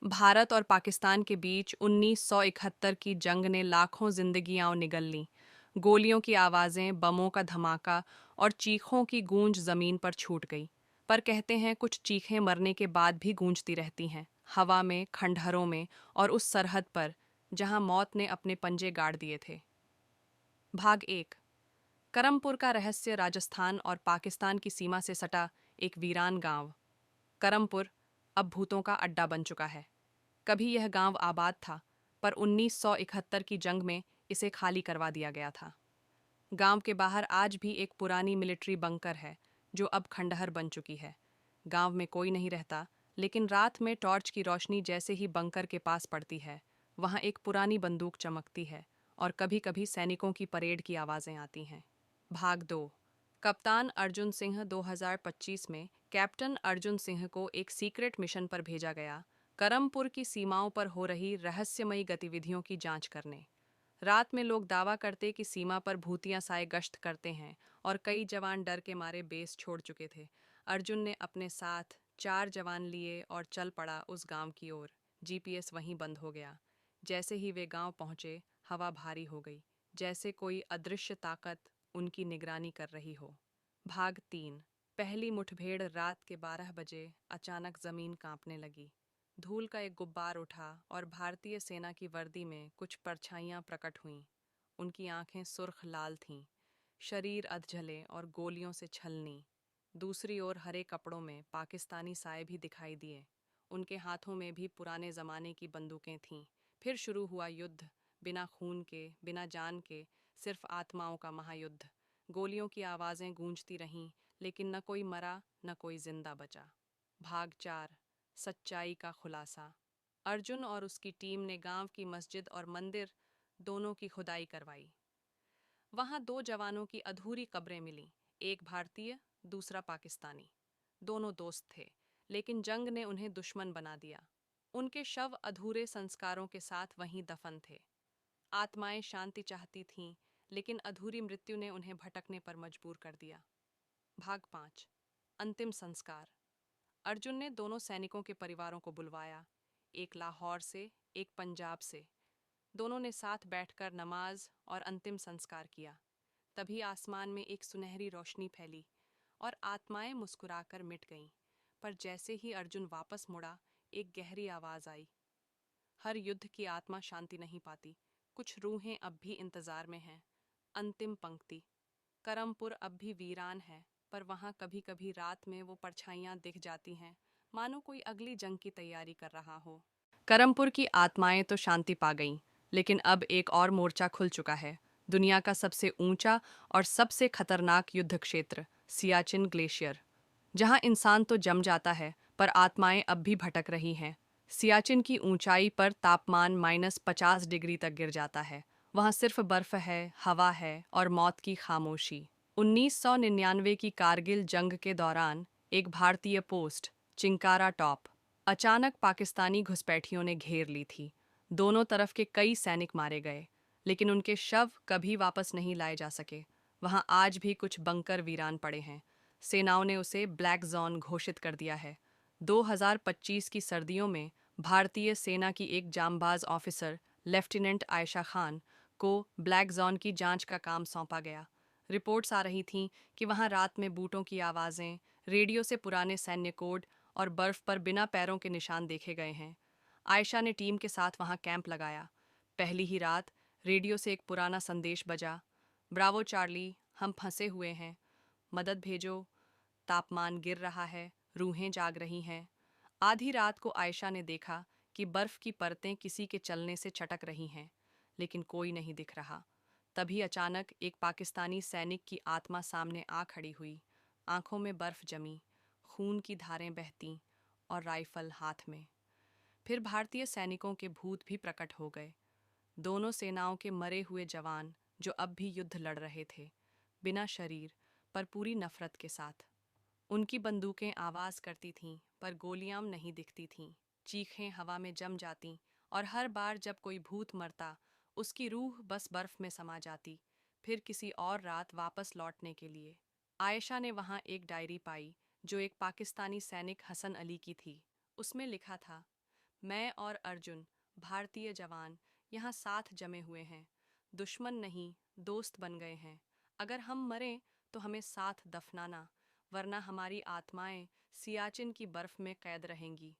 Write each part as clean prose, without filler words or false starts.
भारत और पाकिस्तान के बीच 1971 की जंग ने लाखों जिंदगियां निगल लीं। गोलियों की आवाज़ें, बमों का धमाका और चीखों की गूंज ज़मीन पर छूट गई। पर कहते हैं कुछ चीखें मरने के बाद भी गूंजती रहती हैं, हवा में, खंडहरों में और उस सरहद पर जहां मौत ने अपने पंजे गाड़ दिए थे। भाग 1। करमपुर का रहस्य। राजस्थान और पाकिस्तान की सीमा से सटा एक वीरान गांव करमपुर अब भूतों का अड्डा बन चुका है। कभी यह गांव आबाद था, पर 1971 की जंग में इसे खाली करवा दिया गया था। गांव के बाहर आज भी एक पुरानी मिलिट्री बंकर है, जो अब खंडहर बन चुकी है। गांव में कोई नहीं रहता, लेकिन रात में टॉर्च की रोशनी जैसे ही बंकर के पास पड़ती है, वहां एक पुरानी बंदूक चमकती है और कभी-कभी सैनिकों की परेड की आवाजें आती हैं। भाग 2। कप्तान अर्जुन सिंह। 2025 में कैप्टन अर्जुन सिंह को एक सीक्रेट मिशन पर भेजा गया, करमपुर की सीमाओं पर हो रही रहस्यमयी गतिविधियों की जांच करने। रात में लोग दावा करते कि सीमा पर भूतिया साए गश्त करते हैं और कई जवान डर के मारे बेस छोड़ चुके थे। अर्जुन ने अपने साथ 4 जवान लिए और चल पड़ा उस गांव की ओर। जीपीएस वहीं बंद हो गया। जैसे ही वे गांव पहुंचे, हवा भारी हो गई, जैसे कोई अदृश्य ताकत उनकी निगरानी कर रही हो। भाग 3। पहली मुठभेड़। रात के 12 बजे अचानक जमीन कांपने लगी। धूल का एक गुब्बार उठा और भारतीय सेना की वर्दी में कुछ परछाइयां प्रकट हुईं। उनकी आंखें सुर्ख लाल थीं, शरीर अधजले और गोलियों से छलनी। दूसरी ओर हरे कपड़ों में पाकिस्तानी साए भी दिखाई दिए। उनके हाथों में भी पुराने जमाने की बंदूकें थीं। फिर शुरू हुआ युद्ध, बिना खून के, बिना जान के, सिर्फ आत्माओं का महायुद्ध। गोलियों की आवाज़ें गूंजती रहीं, लेकिन न कोई मरा, न कोई जिंदा बचा। भाग 4। सच्चाई का खुलासा। अर्जुन और उसकी टीम ने गांव की मस्जिद और मंदिर दोनों की खुदाई करवाई। वहां 2 जवानों की अधूरी कब्रें मिलीं, एक भारतीय, दूसरा पाकिस्तानी। दोनों दोस्त थे, लेकिन जंग ने उन्हें दुश्मन बना दिया। उनके शव अधूरे संस्कारों के साथ वहीं दफन थे। आत्माएं शांति चाहती थीं, लेकिन अधूरी मृत्यु ने उन्हें भटकने पर मजबूर कर दिया। भाग 5। अंतिम संस्कार। अर्जुन ने दोनों सैनिकों के परिवारों को बुलवाया, एक लाहौर से, एक पंजाब से। दोनों ने साथ बैठकर नमाज और अंतिम संस्कार किया। तभी आसमान में एक सुनहरी रोशनी फैली और आत्माएं मुस्कुराकर मिट गईं। पर जैसे ही अर्जुन वापस मुड़ा, एक गहरी आवाज आई, हर युद्ध की आत्मा शांति नहीं पाती, कुछ रूहें अब भी इंतजार में हैं। अंतिम पंक्ति। करमपुर अब भी वीरान है, पर वहां कभी कभी रात में वो परछाइयां दिख जाती हैं, मानो कोई अगली जंग की तैयारी कर रहा हो। करमपुर की आत्माएं तो शांति पा गईं, लेकिन अब एक और मोर्चा खुल चुका है। दुनिया का सबसे ऊंचा और सबसे खतरनाक युद्ध क्षेत्र, सियाचिन ग्लेशियर, जहां इंसान तो जम जाता है, पर आत्माएं अब भी भटक रही हैं। सियाचिन की ऊंचाई पर तापमान -50 डिग्री तक गिर जाता है। वहां सिर्फ बर्फ है, हवा है और मौत की खामोशी। 1999 की कारगिल जंग के दौरान एक भारतीय पोस्ट, चिंकारा टॉप, अचानक पाकिस्तानी घुसपैठियों ने घेर ली थी। दोनों तरफ के कई सैनिक मारे गए, लेकिन उनके शव कभी वापस नहीं लाए जा सके। वहां आज भी कुछ बंकर वीरान पड़े हैं। सेनाओं ने उसे ब्लैक जोन घोषित कर दिया है। 2025 की सर्दियों में भारतीय सेना की एक जांबाज ऑफिसर, लेफ्टिनेंट आयशा खान, को ब्लैक जोन की जांच का काम सौंपा गया। रिपोर्ट्स आ रही थीं कि वहां रात में बूटों की आवाज़ें, रेडियो से पुराने सैन्य कोड और बर्फ पर बिना पैरों के निशान देखे गए हैं। आयशा ने टीम के साथ वहां कैंप लगाया। पहली ही रात रेडियो से एक पुराना संदेश बजा, ब्रावो चार्ली, हम फंसे हुए हैं, मदद भेजो, तापमान गिर रहा है, रूहें जाग रही हैं। आधी रात को आयशा ने देखा कि बर्फ की परतें किसी के चलने से चटक रही हैं, लेकिन कोई नहीं दिख रहा। तभी अचानक एक पाकिस्तानी सैनिक की आत्मा सामने आ खड़ी हुई। आंखों में बर्फ जमी, खून की धारें बहतीं और राइफल हाथ में। फिर भारतीय सैनिकों के भूत भी प्रकट हो गए। दोनों सेनाओं के मरे हुए जवान, जो अब भी युद्ध लड़ रहे थे, बिना शरीर पर पूरी नफरत के साथ। उनकी बंदूकें आवाज करती थीं, पर गोलियां नहीं दिखती थीं। चीखें हवा में जम जातीं, और हर बार जब कोई भूत मरता, उसकी रूह बस बर्फ में समा जाती, फिर किसी और रात वापस लौटने के लिए। आयशा ने वहां एक डायरी पाई, जो एक पाकिस्तानी सैनिक हसन अली की थी। उसमें लिखा था, मैं और अर्जुन, भारतीय जवान, यहाँ साथ जमे हुए हैं। दुश्मन नहीं, दोस्त बन गए हैं। अगर हम मरें तो हमें साथ दफनाना, वरना हमारी आत्माएं सियाचिन की बर्फ में कैद रहेंगी।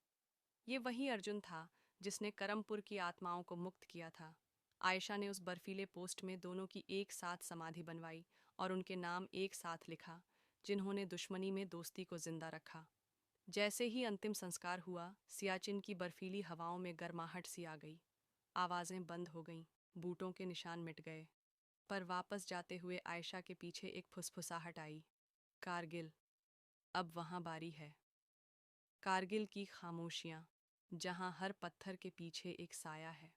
ये वही अर्जुन था जिसने करमपुर की आत्माओं को मुक्त किया था। आयशा ने उस बर्फीले पोस्ट में दोनों की एक साथ समाधि बनवाई और उनके नाम एक साथ लिखा, जिन्होंने दुश्मनी में दोस्ती को जिंदा रखा। जैसे ही अंतिम संस्कार हुआ, सियाचिन की बर्फीली हवाओं में गर्माहट सी आ गई। आवाजें बंद हो गईं, बूटों के निशान मिट गए। पर वापस जाते हुए आयशा के पीछे एक फुसफुसाहट आई, कारगिल, अब वहां बारी है। कारगिल की खामोशियां, जहां हर पत्थर के पीछे एक साया है।